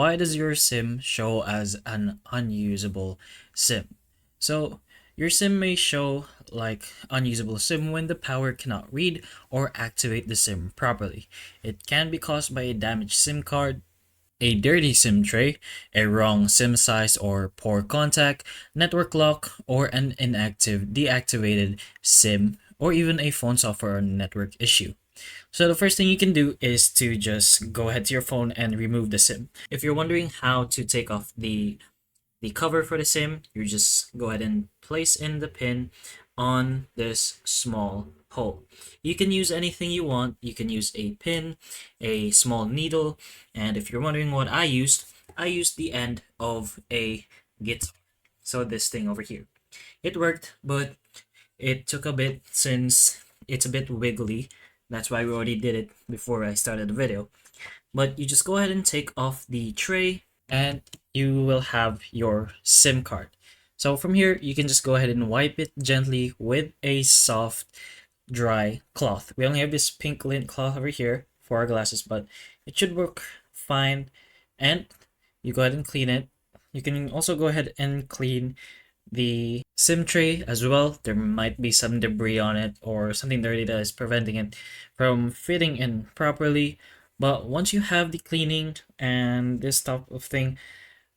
Why does your SIM show as an unusable SIM? So your SIM may show like unusable SIM when the power cannot read or activate the SIM properly. It can be caused by a damaged SIM card, a dirty SIM tray, a wrong SIM size or poor contact, network lock, or an inactive deactivated SIM, or even a phone software or network issue. So the first thing you can do is to just go ahead to your phone and remove the SIM. If you're wondering how to take off the cover for the SIM, you just go ahead and place in the pin on this small hole. You can use anything you want. You can use a pin, a small needle, and if you're wondering what I used the end of a guitar. So this thing over here. It worked, but it took a bit since it's a bit wiggly. That's why we already did it before I started the video. But you just go ahead and take off the tray and you will have your SIM card. So from here, you can just go ahead and wipe it gently with a soft, dry cloth. We only have this pink lint cloth over here for our glasses, but it should work fine. And you go ahead and clean it. You can also go ahead and clean the SIM tray as well. There might be some debris on it or something dirty that is preventing it from fitting in properly. But once you have the cleaning and this type of thing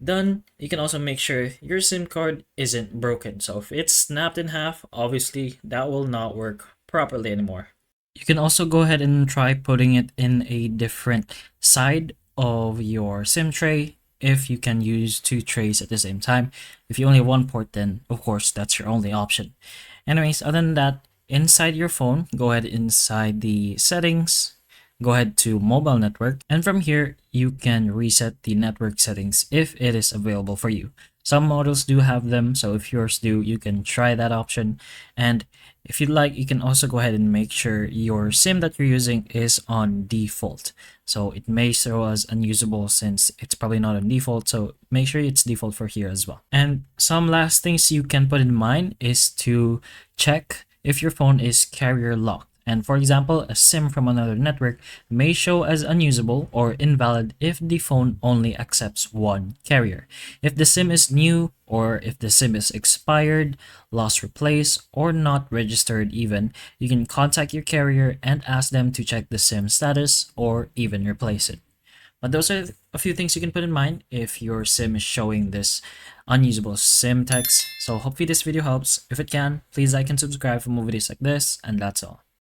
done, you can also make sure your SIM card isn't broken. So if it's snapped in half, obviously that will not work properly anymore. You can also go ahead and try putting it in a different side of your SIM tray if you can use two trays at the same time. If you only have one port, then of course that's your only option. Anyways, other than that, inside your phone, go ahead inside the settings, go ahead to mobile network, and from here you can reset the network settings if it is available for you. Some models do have them, so if yours do, you can try that option. And if you'd like, you can also go ahead and make sure your SIM that you're using is on default. So it may show as unusable since it's probably not on default, so make sure it's default for here as well. And some last things you can put in mind is to check if your phone is carrier locked. And for example, a SIM from another network may show as unusable or invalid if the phone only accepts one carrier. If the SIM is new, or if the SIM is expired, lost, replaced, or not registered even, you can contact your carrier and ask them to check the SIM status or even replace it. But those are a few things you can put in mind if your SIM is showing this unusable SIM text. So hopefully this video helps. If it can, please like and subscribe for more videos like this, and that's all.